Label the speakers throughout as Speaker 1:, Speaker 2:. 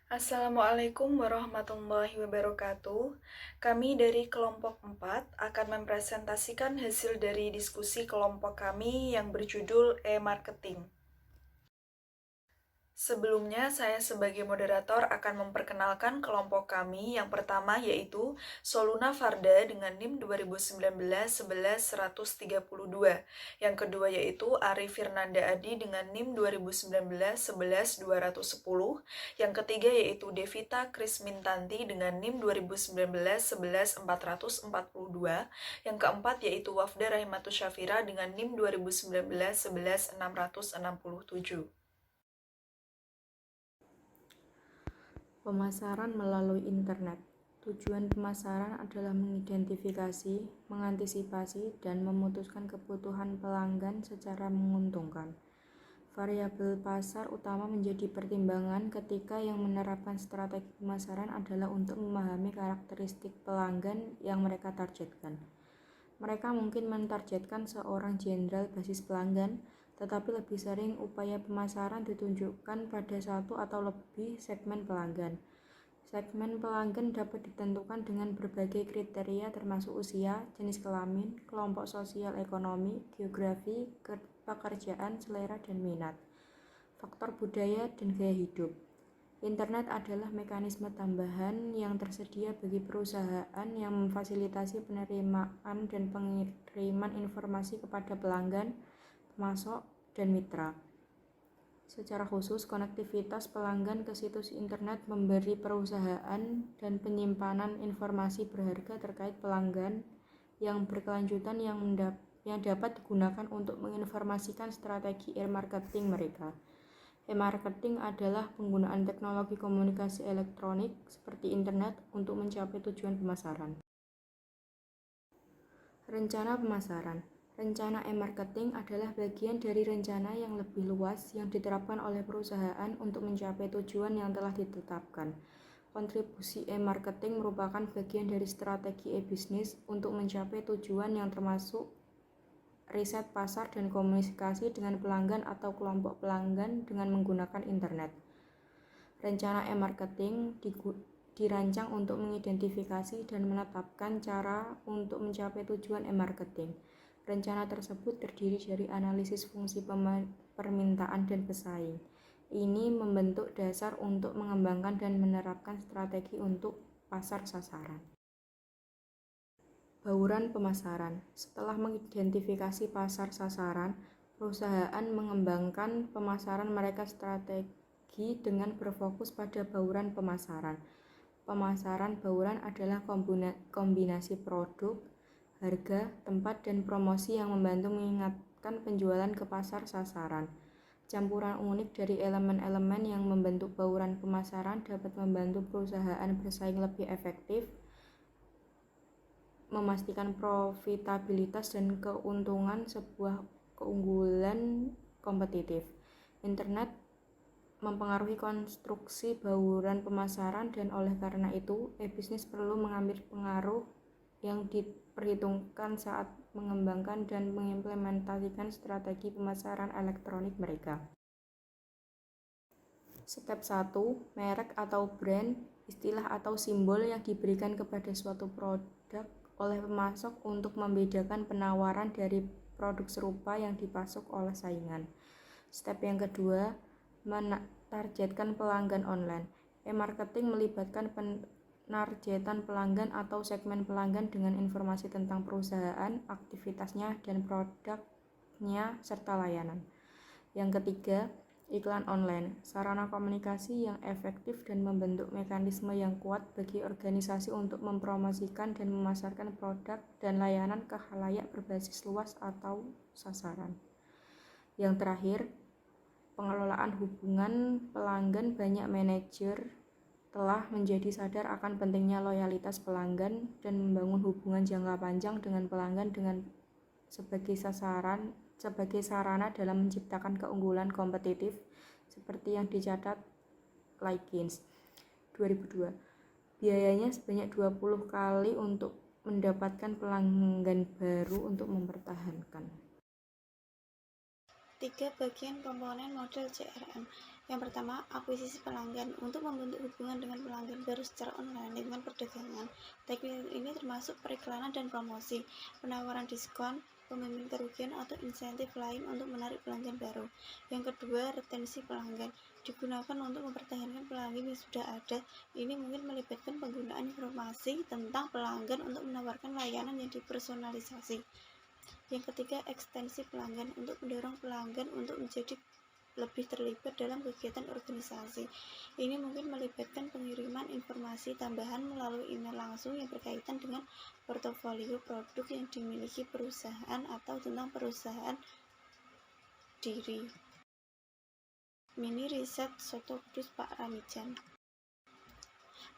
Speaker 1: Assalamualaikum warahmatullahi wabarakatuh. Kami dari kelompok 4 akan mempresentasikan hasil dari diskusi kelompok kami yang berjudul e-marketing. Sebelumnya, saya sebagai moderator akan memperkenalkan kelompok kami. Yang pertama yaitu Soluna Farda dengan NIM 2019-11-132. Yang kedua yaitu Ari Firnanda Adi dengan NIM 2019-11-210. Yang ketiga yaitu Devita Krismintanti dengan NIM 2019-11-442. Yang keempat yaitu Wafda Rahimatus Syafira dengan NIM 2019-11-667.
Speaker 2: Pemasaran melalui internet. Tujuan pemasaran adalah mengidentifikasi, mengantisipasi, dan memutuskan kebutuhan pelanggan secara menguntungkan. Variabel pasar utama menjadi pertimbangan ketika yang menerapkan strategi pemasaran adalah untuk memahami karakteristik pelanggan yang mereka targetkan. Mereka mungkin mentargetkan seorang jenderal basis pelanggan, tetapi lebih sering upaya pemasaran ditunjukkan pada satu atau lebih segmen pelanggan. Segmen pelanggan dapat ditentukan dengan berbagai kriteria termasuk usia, jenis kelamin, kelompok sosial ekonomi, geografi, pekerjaan, selera, dan minat, faktor budaya, dan gaya hidup. Internet adalah mekanisme tambahan yang tersedia bagi perusahaan yang memfasilitasi penerimaan dan pengiriman informasi kepada pelanggan, pemasok, dan mitra. Secara khusus, konektivitas pelanggan ke situs internet memberi perusahaan dan penyimpanan informasi berharga terkait pelanggan yang berkelanjutan yang dapat digunakan untuk menginformasikan strategi e-marketing mereka. E-marketing adalah penggunaan teknologi komunikasi elektronik seperti internet untuk mencapai tujuan pemasaran. Rencana pemasaran. Rencana e-marketing adalah bagian dari rencana yang lebih luas yang diterapkan oleh perusahaan untuk mencapai tujuan yang telah ditetapkan. Kontribusi e-marketing merupakan bagian dari strategi e-bisnis untuk mencapai tujuan yang termasuk riset pasar dan komunikasi dengan pelanggan atau kelompok pelanggan dengan menggunakan internet. Rencana e-marketing dirancang untuk mengidentifikasi dan menetapkan cara untuk mencapai tujuan e-marketing. Rencana tersebut terdiri dari analisis fungsi permintaan dan pesaing. Ini membentuk dasar untuk mengembangkan dan menerapkan strategi untuk pasar sasaran. Bauran pemasaran. Setelah mengidentifikasi pasar sasaran, perusahaan mengembangkan pemasaran mereka strategi dengan berfokus pada bauran pemasaran. Pemasaran bauran adalah kombinasi produk, harga, tempat, dan promosi yang membantu mengingatkan penjualan ke pasar sasaran. Campuran unik dari elemen-elemen yang membentuk bauran pemasaran dapat membantu perusahaan bersaing lebih efektif, memastikan profitabilitas dan keuntungan sebuah keunggulan kompetitif. Internet mempengaruhi konstruksi bauran pemasaran dan oleh karena itu, e-bisnis perlu mengambil pengaruh yang diperhitungkan saat mengembangkan dan mengimplementasikan strategi pemasaran elektronik mereka. Step 1. Merek atau brand, istilah atau simbol yang diberikan kepada suatu produk oleh pemasok untuk membedakan penawaran dari produk serupa yang dipasok oleh saingan. Step yang kedua, menargetkan pelanggan online. E-marketing melibatkan penargetan pelanggan atau segmen pelanggan dengan informasi tentang perusahaan, aktivitasnya, dan produknya, serta layanan. Yang ketiga, iklan online, sarana komunikasi yang efektif dan membentuk mekanisme yang kuat bagi organisasi untuk mempromosikan dan memasarkan produk dan layanan ke khalayak berbasis luas atau sasaran. Yang terakhir, pengelolaan hubungan pelanggan. Banyak manajer telah menjadi sadar akan pentingnya loyalitas pelanggan dan membangun hubungan jangka panjang dengan pelanggan sebagai sarana dalam menciptakan keunggulan kompetitif seperti yang dicatat Likins 2002. Biayanya sebanyak 20 kali untuk mendapatkan pelanggan baru untuk mempertahankan.
Speaker 3: 3 bagian komponen model CRM. Yang pertama, akuisisi pelanggan. Untuk membentuk hubungan dengan pelanggan baru secara online lingkungan perdagangan, teknik ini termasuk periklanan dan promosi, penawaran diskon, pemimpin kerugian atau insentif lain untuk menarik pelanggan baru. Yang kedua, retensi pelanggan. Digunakan untuk mempertahankan pelanggan yang sudah ada. Ini mungkin melibatkan penggunaan informasi tentang pelanggan untuk menawarkan layanan yang dipersonalisasi. Yang ketiga, ekstensi pelanggan. Untuk mendorong pelanggan untuk menjadi lebih terlibat dalam kegiatan organisasi. Ini mungkin melibatkan pengiriman informasi tambahan melalui email langsung yang berkaitan dengan portofolio produk yang dimiliki perusahaan atau tentang perusahaan diri. Mini riset Soto Kudus Pak Ramijan.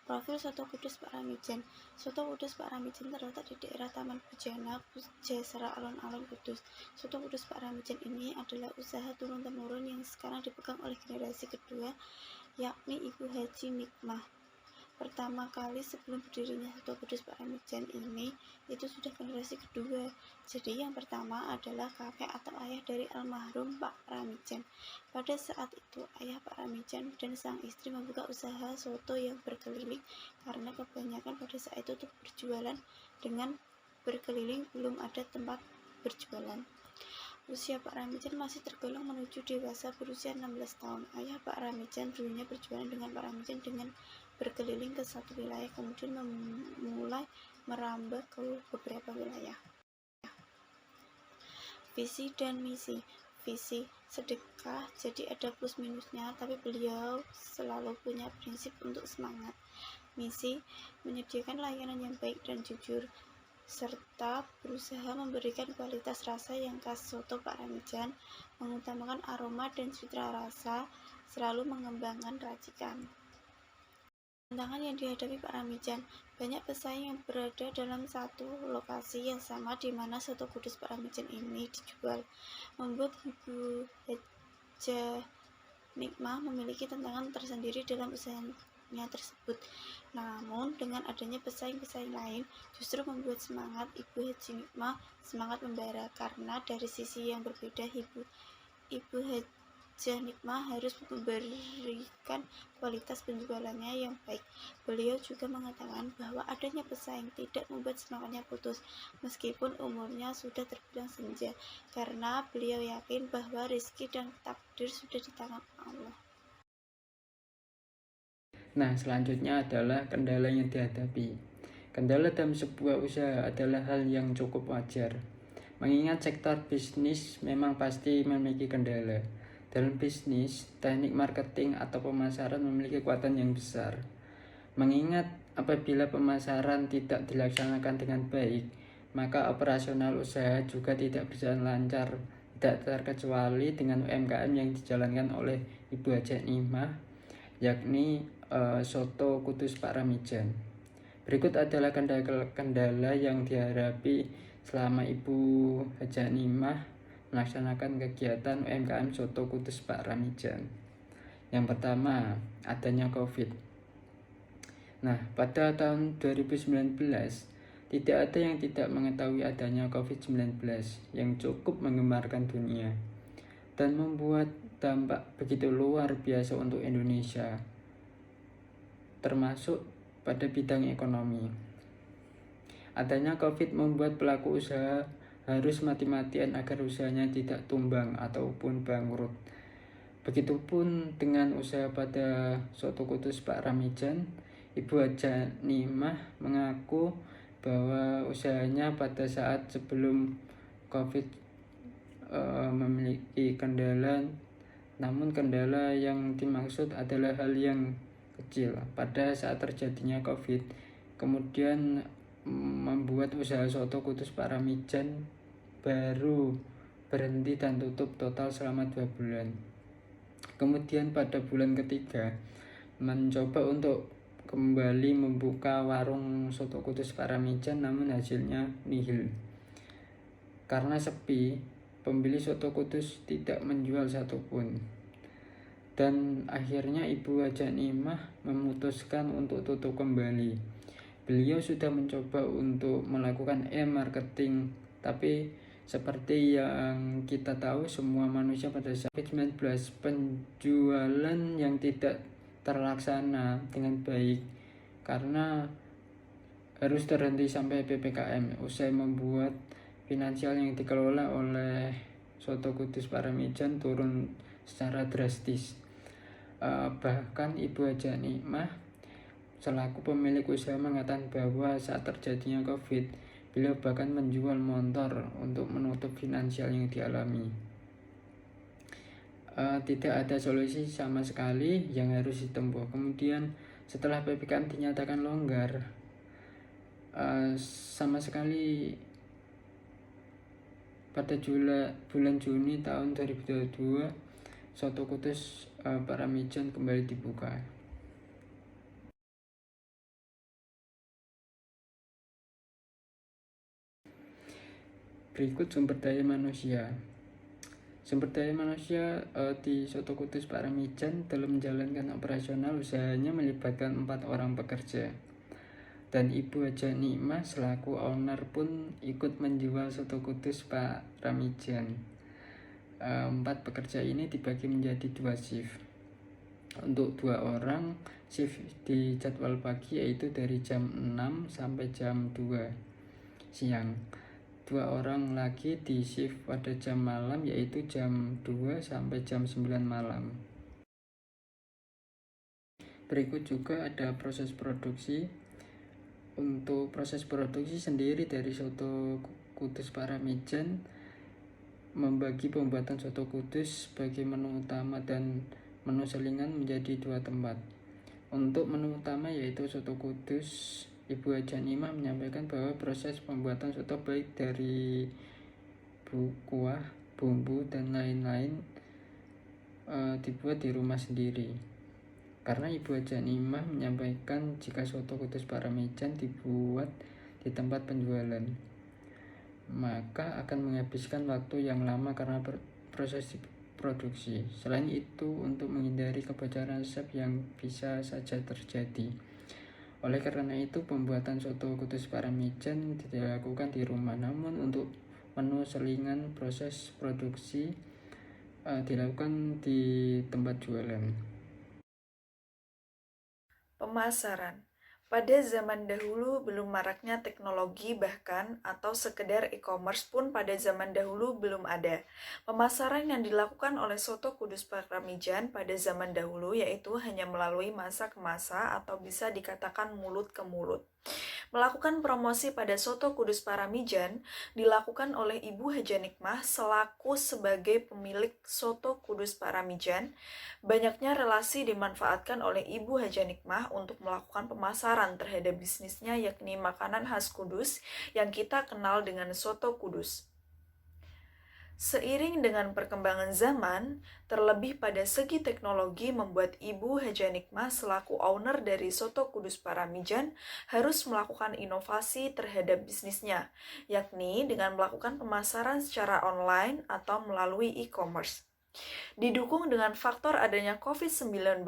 Speaker 3: Profil Soto Kudus Pak Ramijan. Soto Kudus Pak Ramijan terletak di daerah Taman Bujana, Pujasera, Alun-Alun, Kudus. Soto Kudus Pak Ramijan ini adalah usaha turun-temurun yang sekarang dipegang oleh generasi kedua, yakni Ibu Haji Nikmah. Pertama kali sebelum berdirinya Soto Kudus Pak Ramijan ini, itu sudah generasi kedua. Jadi yang pertama adalah kakek atau ayah dari almarhum Pak Ramijan. Pada saat itu, ayah Pak Ramijan dan sang istri membuka usaha soto yang berkeliling karena kebanyakan pada saat itu untuk berjualan dengan berkeliling, belum ada tempat berjualan. Usia Pak Ramijan masih tergolong menuju dewasa berusia 16 tahun. Ayah Pak Ramijan dulunya berjualan dengan Pak Ramijan dengan berkeliling ke satu wilayah, kemudian mulai merambah ke beberapa wilayah. Visi dan misi. Visi sedekah, jadi ada plus minusnya, tapi beliau selalu punya prinsip untuk semangat. Misi, menyediakan layanan yang baik dan jujur, serta berusaha memberikan kualitas rasa yang khas soto Pak Ramijan, mengutamakan aroma dan citra rasa, selalu mengembangkan racikan. Tantangan yang dihadapi Pak Ramijan, banyak pesaing yang berada dalam satu lokasi yang sama di mana soto Kudus Pak Ramijan ini dijual, membuat Ibu Haja Nikmah memiliki tantangan tersendiri dalam usahanya tersebut. Namun dengan adanya pesaing-pesaing lain justru membuat semangat Ibu Haji Nikmah semangat membara, karena dari sisi yang berbeda Ibu Haja Nikmah harus memberikan kualitas penjualannya yang baik. Beliau juga mengatakan bahwa adanya pesaing tidak membuat semangatnya putus meskipun umurnya sudah terbilang senja, karena beliau yakin bahwa rezeki dan takdir sudah di tangan Allah.
Speaker 4: Nah, selanjutnya adalah kendala yang dihadapi. Kendala dalam sebuah usaha adalah hal yang cukup wajar, mengingat sektor bisnis memang pasti memiliki kendala. Dalam bisnis, teknik marketing atau pemasaran memiliki kekuatan yang besar. Mengingat apabila pemasaran tidak dilaksanakan dengan baik, maka operasional usaha juga tidak berjalan lancar, tidak terkecuali dengan UMKM yang dijalankan oleh Ibu Haja Nikmah, yakni Soto Kudus Pak Ramijan. Berikut adalah kendala yang dihadapi selama Ibu Haja Nikmah melaksanakan kegiatan UMKM Soto Kudus Pak Ramijan. Yang pertama, adanya COVID. Nah, pada tahun 2019, tidak ada yang tidak mengetahui adanya COVID-19 yang cukup menggemarkan dunia dan membuat dampak begitu luar biasa untuk Indonesia, termasuk pada bidang ekonomi. Adanya COVID membuat pelaku usaha harus mati-matian agar usahanya tidak tumbang ataupun bangkrut. Begitupun dengan usaha pada Soto Kudus Pak Ramijan. Ibu Haja Nikmah mengaku bahwa usahanya pada saat sebelum COVID memiliki kendala, namun kendala yang dimaksud adalah hal yang kecil pada saat terjadinya COVID, kemudian membuat usaha Soto Kudus Pak Ramijan baru berhenti dan tutup total selama 2 bulan. Kemudian pada bulan ketiga mencoba untuk kembali membuka warung Soto Kudus Pak Ramijan, namun hasilnya nihil. Karena sepi, pembeli Soto Kudus tidak menjual satupun. Dan akhirnya Ibu Haja Nikmah memutuskan untuk tutup kembali. Beliau sudah mencoba untuk melakukan e-marketing, tapi Seperti yang kita tahu, semua manusia pada saat COVID-19, penjualan yang tidak terlaksana dengan baik karena harus terhenti sampai PPKM. Usai membuat finansial yang dikelola oleh Soto Kudus Paramijan turun secara drastis. Bahkan Ibu Haja Nikmah selaku pemilik usaha mengatakan bahwa saat terjadinya COVID, beliau bahkan menjual motor untuk menutup finansial yang dialami. Tidak ada solusi sama sekali yang harus ditempuh. Kemudian setelah PPKM dinyatakan longgar, sama sekali pada bulan Juni tahun 2022, Soto Kudus Paramijan kembali dibuka. Berikut sumber daya manusia. Sumber daya manusia di Soto Kudus Paramijan dalam menjalankan operasional usahanya melibatkan 4 orang pekerja. Dan Ibu Haja Nikmah selaku owner pun ikut menjual Soto Kudus Paramijan. 4 pekerja ini dibagi menjadi 2 shift. Untuk 2 orang, shift di jadwal pagi yaitu dari jam 6 sampai jam 2 siang. 2 orang lagi di shift pada jam malam yaitu jam 2 sampai jam 9 malam. Berikut juga ada proses produksi. Untuk proses produksi sendiri dari Soto Kudus Paramijan membagi pembuatan Soto Kudus sebagai menu utama dan menu selingan menjadi 2 tempat. Untuk menu utama yaitu Soto Kudus, Ibu Haja Nikmah menyampaikan bahwa proses pembuatan soto baik dari kuah, bumbu, dan lain-lain dibuat di rumah sendiri. Karena Ibu Haja Nikmah menyampaikan jika Soto Kudus Paramijan dibuat di tempat penjualan, maka akan menghabiskan waktu yang lama karena proses produksi. Selain itu, untuk menghindari kebocoran resep yang bisa saja terjadi. Oleh karena itu, pembuatan Soto Kudus Paramijan dilakukan di rumah. Namun untuk menu selingan, proses produksi dilakukan di tempat jualan.
Speaker 1: Pemasaran. Pada zaman dahulu belum maraknya teknologi bahkan atau sekedar e-commerce pun pada zaman dahulu belum ada. Pemasaran yang dilakukan oleh Soto Kudus Paramijan pada zaman dahulu yaitu hanya melalui masa ke masa atau bisa dikatakan mulut ke mulut. Melakukan promosi pada Soto Kudus Paramijan dilakukan oleh Ibu Haja Nikmah selaku sebagai pemilik Soto Kudus Paramijan. Banyaknya relasi dimanfaatkan oleh Ibu Haja Nikmah untuk melakukan pemasaran terhadap bisnisnya yakni makanan khas Kudus yang kita kenal dengan Soto Kudus. Seiring dengan perkembangan zaman, terlebih pada segi teknologi membuat Ibu Haja Nikmah selaku owner dari Soto Kudus Paramijan harus melakukan inovasi terhadap bisnisnya, yakni dengan melakukan pemasaran secara online atau melalui e-commerce. Didukung dengan faktor adanya COVID-19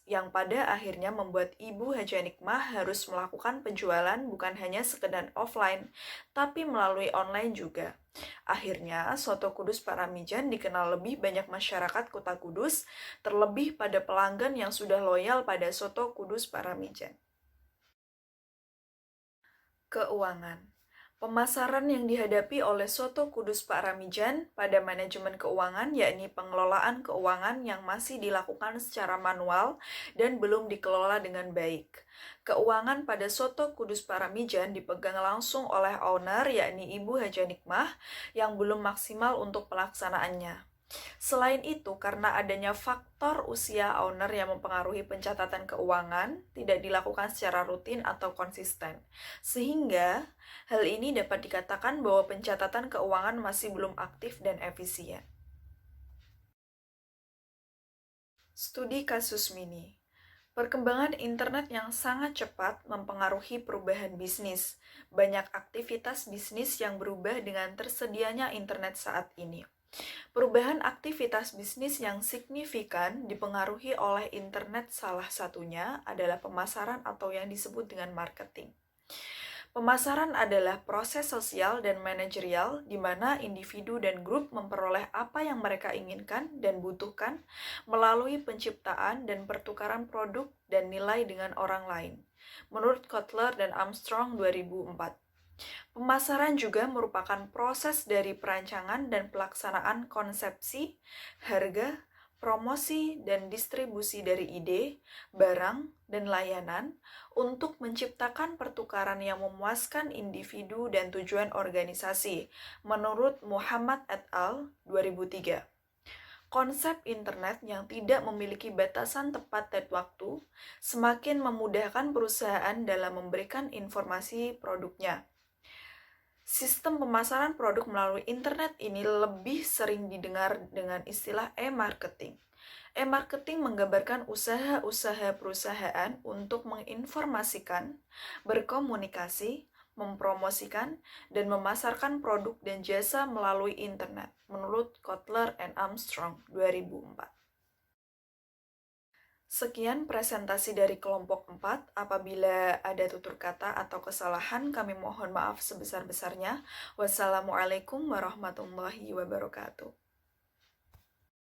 Speaker 1: yang pada akhirnya membuat Ibu Haja Nikmah harus melakukan penjualan bukan hanya sekedar offline, tapi melalui online juga. Akhirnya, Soto Kudus Paramijan dikenal lebih banyak masyarakat Kota Kudus, terlebih pada pelanggan yang sudah loyal pada Soto Kudus Paramijan. Keuangan. Pemasaran yang dihadapi oleh Soto Kudus Paramijan pada manajemen keuangan yakni pengelolaan keuangan yang masih dilakukan secara manual dan belum dikelola dengan baik. Keuangan pada Soto Kudus Paramijan dipegang langsung oleh owner yakni Ibu Haja Nikmah yang belum maksimal untuk pelaksanaannya. Selain itu, karena adanya faktor usia owner yang mempengaruhi pencatatan keuangan, tidak dilakukan secara rutin atau konsisten. Sehingga, hal ini dapat dikatakan bahwa pencatatan keuangan masih belum aktif dan efisien. Studi kasus mini. Perkembangan internet yang sangat cepat mempengaruhi perubahan bisnis. Banyak aktivitas bisnis yang berubah dengan tersedianya internet saat ini. Perubahan aktivitas bisnis yang signifikan dipengaruhi oleh internet, salah satunya adalah pemasaran atau yang disebut dengan marketing. Pemasaran adalah proses sosial dan manajerial di mana individu dan grup memperoleh apa yang mereka inginkan dan butuhkan melalui penciptaan dan pertukaran produk dan nilai dengan orang lain. Menurut Kotler dan Armstrong 2004. Pemasaran juga merupakan proses dari perancangan dan pelaksanaan konsepsi, harga, promosi, dan distribusi dari ide, barang, dan layanan untuk menciptakan pertukaran yang memuaskan individu dan tujuan organisasi, menurut Muhammad et al. 2003. Konsep internet yang tidak memiliki batasan tepat dan waktu semakin memudahkan perusahaan dalam memberikan informasi produknya. Sistem pemasaran produk melalui internet ini lebih sering didengar dengan istilah e-marketing. E-marketing menggambarkan usaha-usaha perusahaan untuk menginformasikan, berkomunikasi, mempromosikan, dan memasarkan produk dan jasa melalui internet, menurut Kotler and Armstrong 2004. Sekian presentasi dari kelompok 4. Apabila ada tutur kata atau kesalahan, kami mohon maaf sebesar-besarnya. Wassalamualaikum warahmatullahi wabarakatuh.